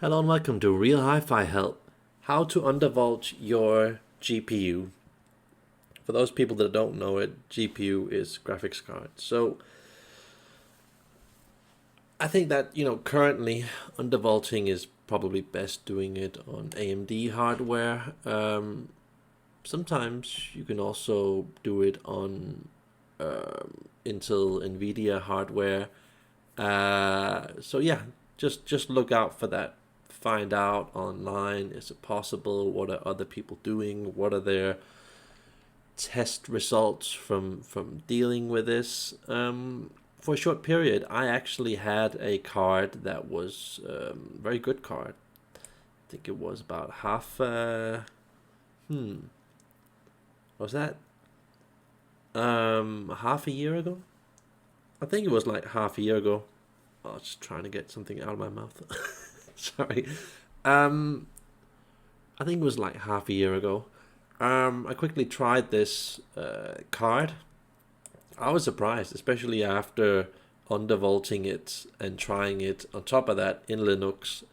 Hello and welcome to Real Hi-Fi Help. How to undervolt your GPU. For those people that don't know it, GPU is graphics card. So I think that, currently undervolting is probably best doing it on AMD hardware. Sometimes you can also do it on Intel Nvidia hardware. So yeah, just look out for that. Find out online, is it possible? What are other people doing? What are their test results from dealing with this? For a short period, I actually had a card that was very good card. I think it was about half. Was that half a year ago? I think it was like half a year ago. I was just trying to get something out of my mouth. Sorry. Um, I think it was like half a year ago. I quickly tried this card. I was surprised, especially after undervolting it and trying it on top of that in Linux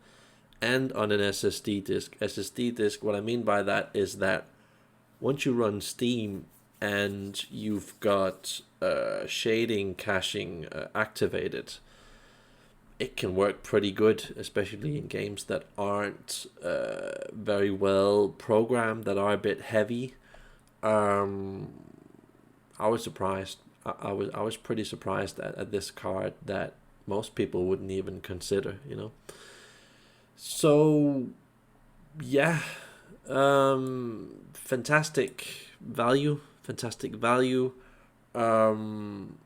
and on an SSD disk. SSD disk, what I mean by that is that once you run Steam and you've got shading caching activated, it can work pretty good, especially in games that aren't very well programmed, that are a bit heavy. Um, I was surprised. I was pretty surprised at this card that most people wouldn't even consider. So yeah, fantastic value, fantastic value. Um,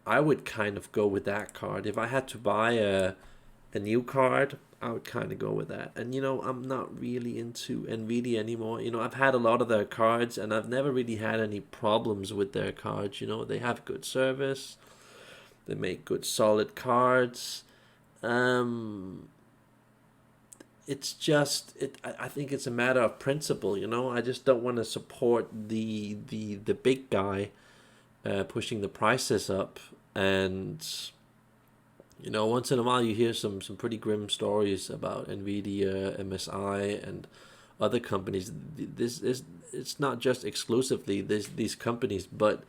I would kind of go with that card. If I had to buy a new card, I would kind of go with that. And I'm not really into Nvidia anymore. I've had a lot of their cards and I've never really had any problems with their cards. They have good service, they make good solid cards. Um, it's just I think it's a matter of principle. I just don't want to support the big guy pushing the prices up. And once in a while you hear some pretty grim stories about Nvidia, MSI, and other companies. This is It's not just exclusively these companies, but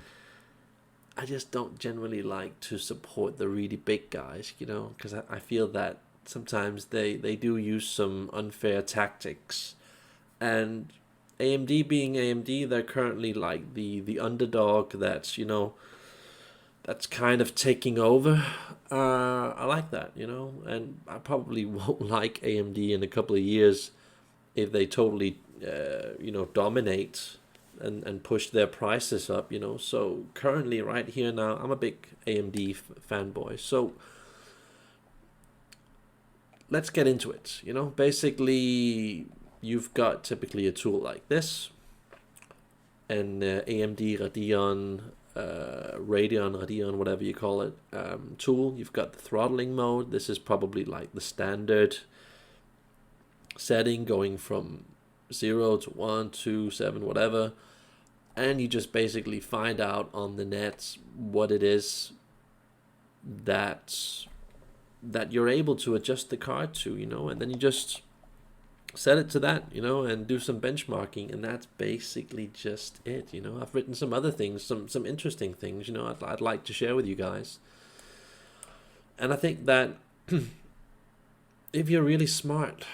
I just don't generally like to support the really big guys, because I feel that sometimes they do use some unfair tactics. And AMD being AMD, they're currently like the underdog that's kind of taking over. I like that, and I probably won't like AMD in a couple of years if they totally, dominate and push their prices up. So currently, right here now, I'm a big AMD fanboy. So let's get into it. Basically, you've got typically a tool like this, an AMD Radeon, whatever you call it, tool. You've got the throttling mode. This is probably like the standard setting, going from 0 to 1, 2, 7, whatever. And you just basically find out on the net what it is that you're able to adjust the card to, and then you just set it to that, and do some benchmarking, and that's basically just it. I've written some other things, some interesting things, I'd like to share with you guys. And I think that if you're really smart,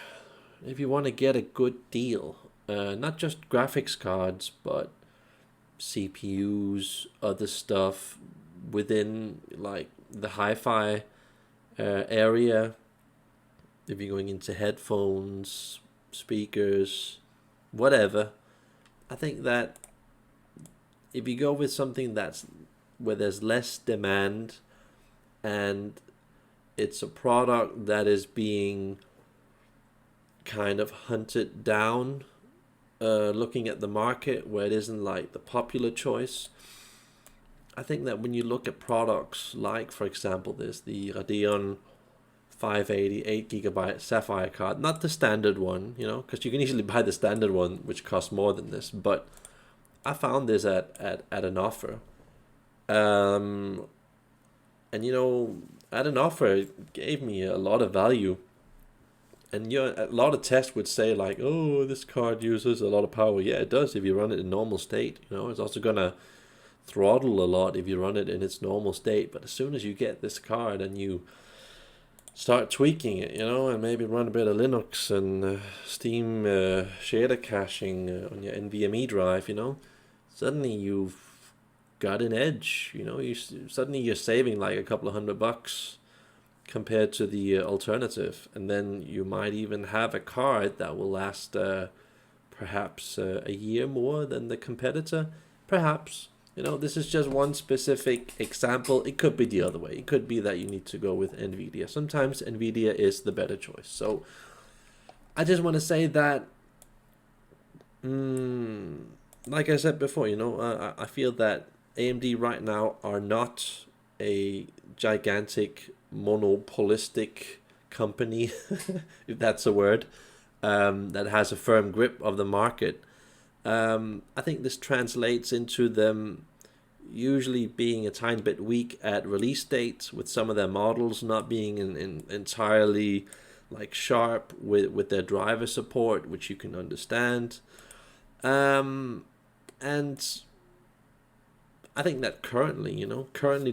if you want to get a good deal, not just graphics cards, but CPUs, other stuff within like the hi-fi area, if you're going into headphones, speakers, whatever, I think that if you go with something that's where there's less demand and it's a product that is being kind of hunted down, looking at the market where it isn't like the popular choice. I think that when you look at products like, for example, the Radeon 580 8 GB Sapphire card, not the standard one, because you can easily buy the standard one, which costs more than this. But I found this at an offer, um, and at an offer, it gave me a lot of value. And a lot of tests would say like, oh, this card uses a lot of power. Yeah, it does if you run it in normal state. It's also gonna throttle a lot if you run it in its normal state. But as soon as you get this card and you start tweaking it, and maybe run a bit of Linux and Steam shader caching on your NVMe drive, suddenly you've got an edge. Suddenly you're saving like a couple of $100 compared to the alternative, and then you might even have a card that will last perhaps a year more than the competitor. Perhaps. This is just one specific example. It could be the other way. It could be that you need to go with Nvidia. Sometimes Nvidia is the better choice. So I just want to say that, like I said before, I feel that AMD right now are not a gigantic monopolistic company, if that's a word, that has a firm grip of the market. I think this translates into them usually being a tiny bit weak at release dates, with some of their models not being entirely like sharp with their driver support, which you can understand. And I think that currently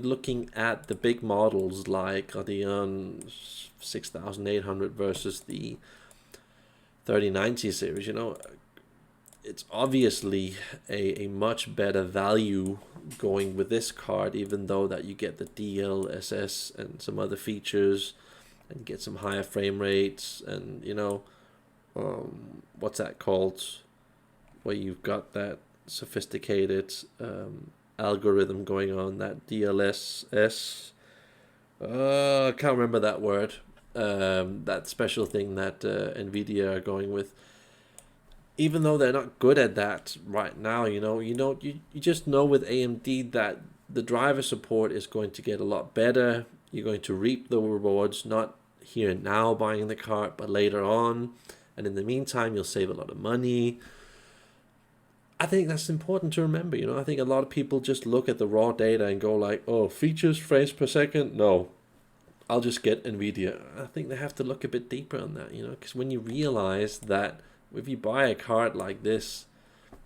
looking at the big models like Radeon 6800 versus the 3090 series, it's obviously a much better value going with this card, even though that you get the DLSS and some other features and get some higher frame rates and what's that called, where you've got that sophisticated algorithm going on, that DLSS. I can't remember that word. That special thing that Nvidia are going with. Even though they're not good at that right now, you just know with AMD that the driver support is going to get a lot better. You're going to reap the rewards, not here and now buying the card, but later on. And in the meantime, you'll save a lot of money. I think that's important to remember. I think a lot of people just look at the raw data and go like, oh, features, frames per second? No, I'll just get Nvidia. I think they have to look a bit deeper on that, because when you realize that if you buy a card like this,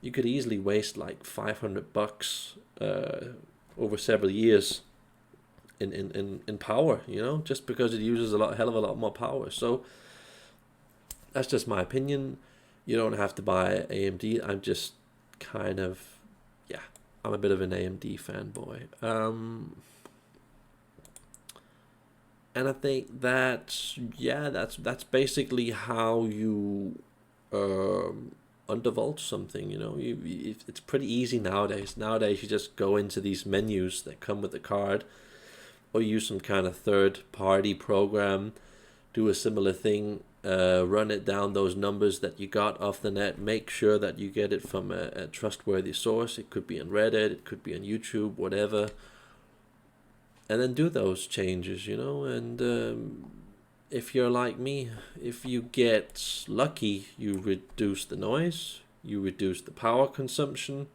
you could easily waste like $500 over several years in power, just because it uses hell of a lot more power. So that's just my opinion. You don't have to buy AMD. I'm just kind of, I'm a bit of an AMD fanboy. And I think that, that's basically how you undervolt something. It's pretty easy nowadays. Nowadays you just go into these menus that come with the card, or use some kind of third-party program, do a similar thing, run it down those numbers that you got off the net, make sure that you get it from a trustworthy source. It could be on Reddit, it could be on YouTube, whatever, and then do those changes, and if you're like me, if you get lucky, you reduce the noise, you reduce the power consumption,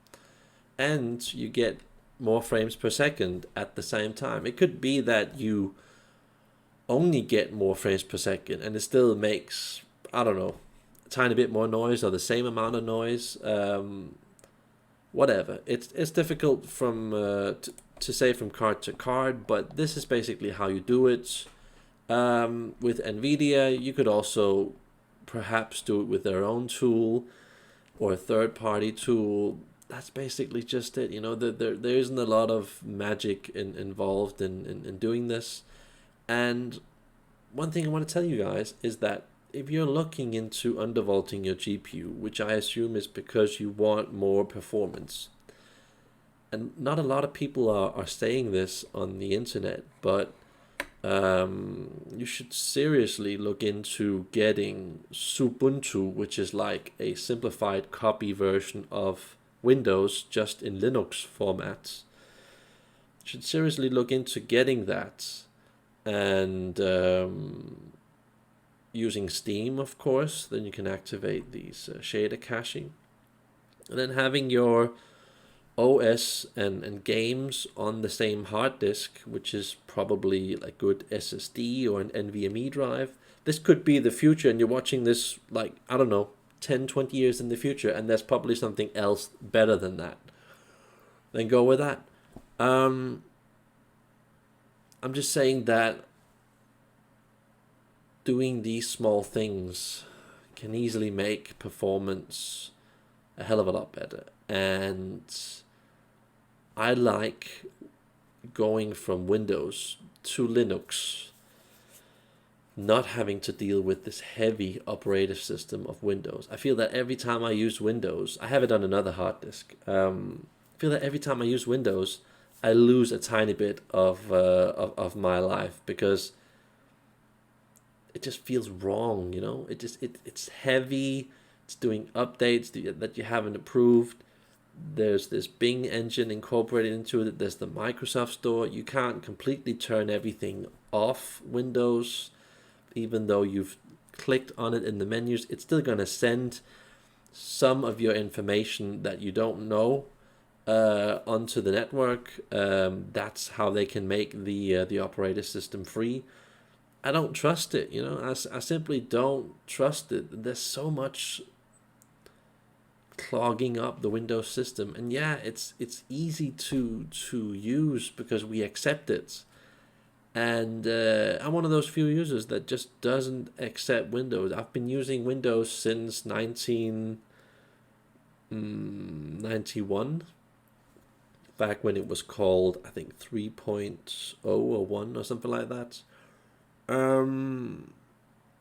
and you get more frames per second at the same time. It could be that you only get more frames per second and it still makes, I don't know, a tiny bit more noise or the same amount of noise. Whatever. It's difficult to say from card to card, but this is basically how you do it. With Nvidia, you could also perhaps do it with their own tool or a third-party tool. That's basically just it. There isn't a lot of magic involved in doing this. And one thing I want to tell you guys is that if you're looking into undervolting your GPU, which I assume is because you want more performance, and not a lot of people are saying this on the internet, but you should seriously look into getting Ubuntu, which is like a simplified copy version of Windows, just in Linux formats. You should seriously look into getting that, and using Steam, of course. Then you can activate these shader caching, and then having your OS and games on the same hard disk, which is probably a good SSD or an NVMe drive. this could be the future, and you're watching this, like, I don't know, 10, 20 years in the future, and there's probably something else better than that. Then go with that. Um, I'm just saying that doing these small things can easily make performance a hell of a lot better. And I like going from Windows to Linux, not having to deal with this heavy operating system of Windows. I feel that every time I use Windows, I have it on another hard disk. I feel that every time I use Windows, I lose a tiny bit of my life, because it just feels wrong, you know. It's heavy. It's doing updates that you haven't approved. There's this Bing engine incorporated into it. There's the Microsoft Store. You can't completely turn everything off Windows, even though you've clicked on it in the menus. It's still going to send some of your information that you don't know onto the network. That's how they can make the operating system free. I don't trust it, you know. I simply don't trust it. There's so much clogging up the Windows system, and yeah, it's easy to use because we accept it. And I'm one of those few users that just doesn't accept Windows. I've been using Windows since 1991, back when it was called, I think, 3.0 or 1 or something like that. Um,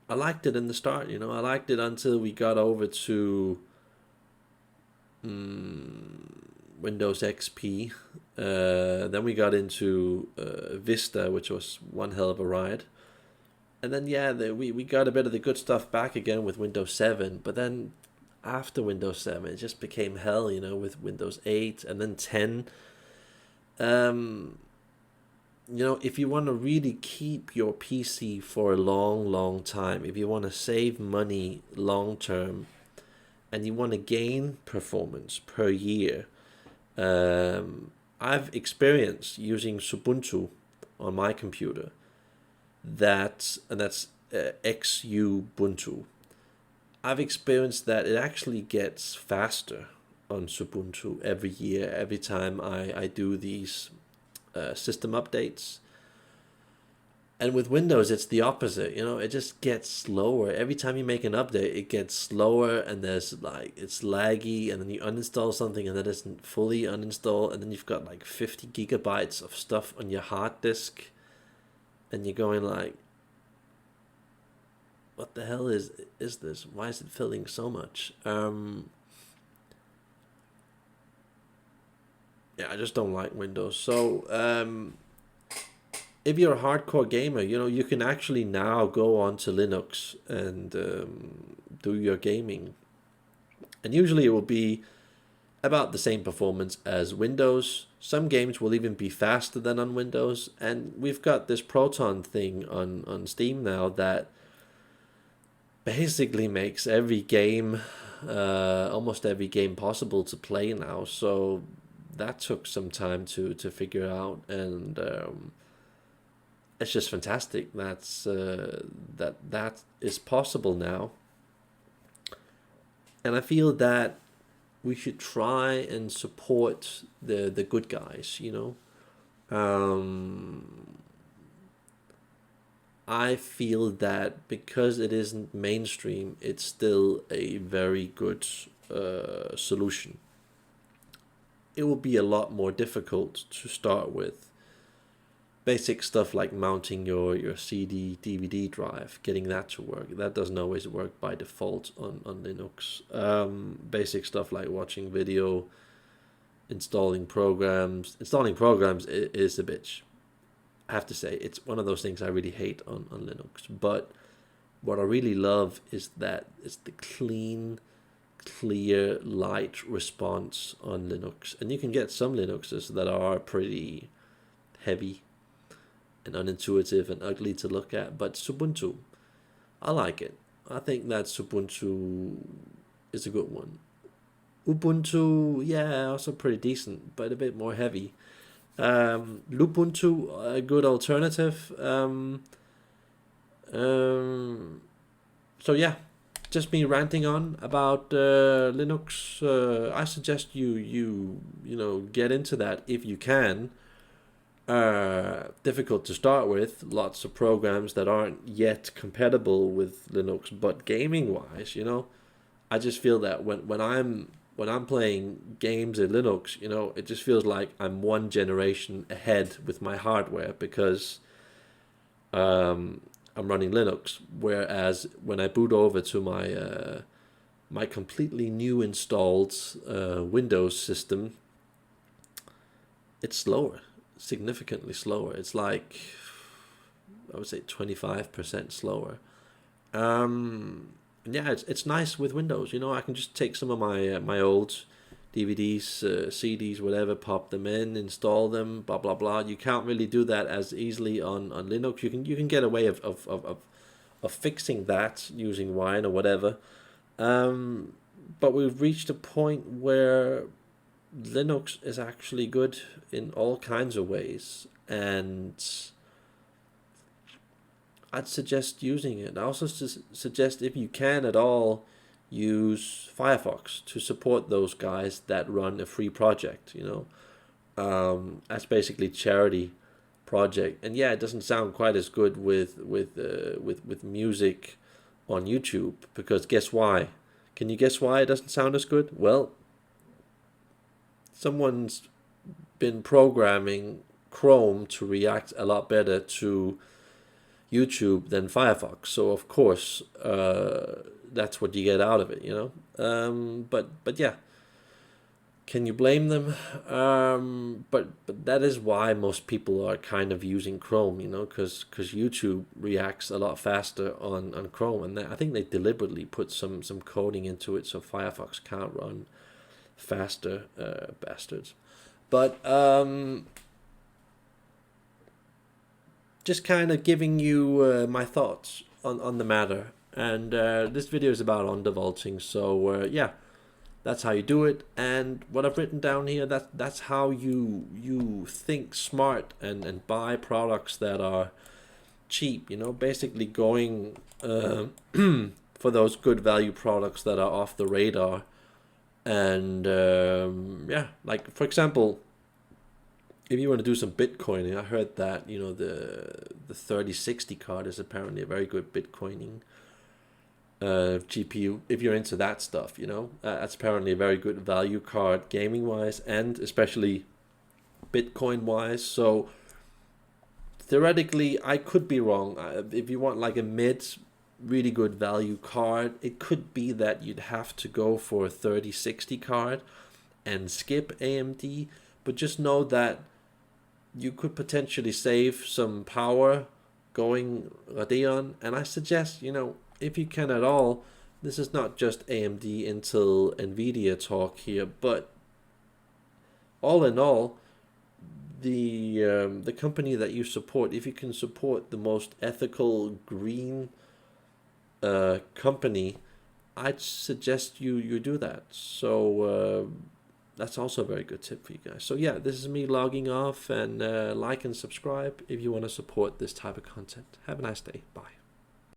I liked it in the start, you know. I liked it until we got over to Windows XP. Then we got into Vista, which was one hell of a ride. And then, yeah, we got a bit of the good stuff back again with Windows 7. But then after Windows 7, it just became hell, you know, with Windows 8 and then 10. You know, if you want to really keep your PC for a long, long time, if you want to save money long term, and you want to gain performance per year, I've experienced using Ubuntu on my computer. That's Xubuntu. I've experienced that it actually gets faster on Ubuntu every year, every time I do these system updates. And with Windows, it's the opposite. You know, it just gets slower. Every time you make an update, it gets slower, and there's like, it's laggy, and then you uninstall something and that isn't fully uninstalled, and then you've got like 50 gigabytes of stuff on your hard disk, and you're going like, what the hell is this? Why is it filling so much? Yeah, I just don't like Windows. So if you're a hardcore gamer, you know, you can actually now go on to Linux and do your gaming. And usually it will be about the same performance as Windows. Some games will even be faster than on Windows. And we've got this Proton thing on Steam now that basically makes every game, almost every game possible to play now. So that took some time to figure out, and it's just fantastic. That is possible now, and I feel that we should try and support the good guys. You know, I feel that because it isn't mainstream, it's still a very good solution. It will be a lot more difficult to start with. Basic stuff like mounting your CD, DVD drive, getting that to work. That doesn't always work by default on Linux. Basic stuff like watching video, installing programs. Installing programs is a bitch. I have to say, it's one of those things I really hate on Linux. But what I really love is that it's the clean, clear, light response on Linux. And you can get some Linuxes that are pretty heavy and unintuitive and ugly to look at, but Ubuntu, I like it. I think that Ubuntu is a good one. Ubuntu, yeah, also pretty decent, but a bit more heavy. Lubuntu, a good alternative. So yeah, just me ranting on about Linux. I suggest you get into that if you can. Difficult to start with. Lots of programs that aren't yet compatible with Linux, but gaming wise, I just feel that when I'm playing games in Linux, it just feels like I'm one generation ahead with my hardware because um, I'm running Linux. Whereas when I boot over to my completely new installed Windows system, it's slower, significantly slower. It's like I would say 25% slower. Yeah, it's nice with Windows. I can just take some of my old DVDs, CDs, whatever, pop them in, install them, blah blah blah. You can't really do that as easily on Linux. You can get a way of fixing that using Wine or whatever. Um, but we've reached a point where Linux is actually good in all kinds of ways, and I'd suggest using it. I also suggest, if you can at all, use Firefox to support those guys that run a free project. That's basically charity project, and yeah, it doesn't sound quite as good with music on YouTube, because guess why? Can you guess why it doesn't sound as good? Well, someone's been programming Chrome to react a lot better to YouTube than Firefox. So of course, that's what you get out of it. But yeah, can you blame them? But that is why most people are kind of using Chrome, because YouTube reacts a lot faster on Chrome, and I think they deliberately put some coding into it so Firefox can't run faster, bastards. But just kind of giving you my thoughts on the matter. And this video is about undervolting, so yeah, that's how you do it. And what I've written down here, that's how you think smart and buy products that are cheap. Basically going for those good value products that are off the radar. And yeah, like for example, if you want to do some Bitcoining, I heard that the 3060 card is apparently a very good Bitcoining GPU. If you're into that stuff, that's apparently a very good value card gaming wise, and especially Bitcoin wise. So theoretically, I could be wrong. If you want like a really good value card, it could be that you'd have to go for a 3060 card and skip AMD. But just know that you could potentially save some power going Radeon. And I suggest, if you can at all, this is not just AMD, Intel, Nvidia talk here, but all in all, the company that you support, if you can support the most ethical green company, I'd suggest you do that. So that's also a very good tip for you guys. So yeah, this is me logging off, and like and subscribe if you want to support this type of content. Have a nice day. Bye.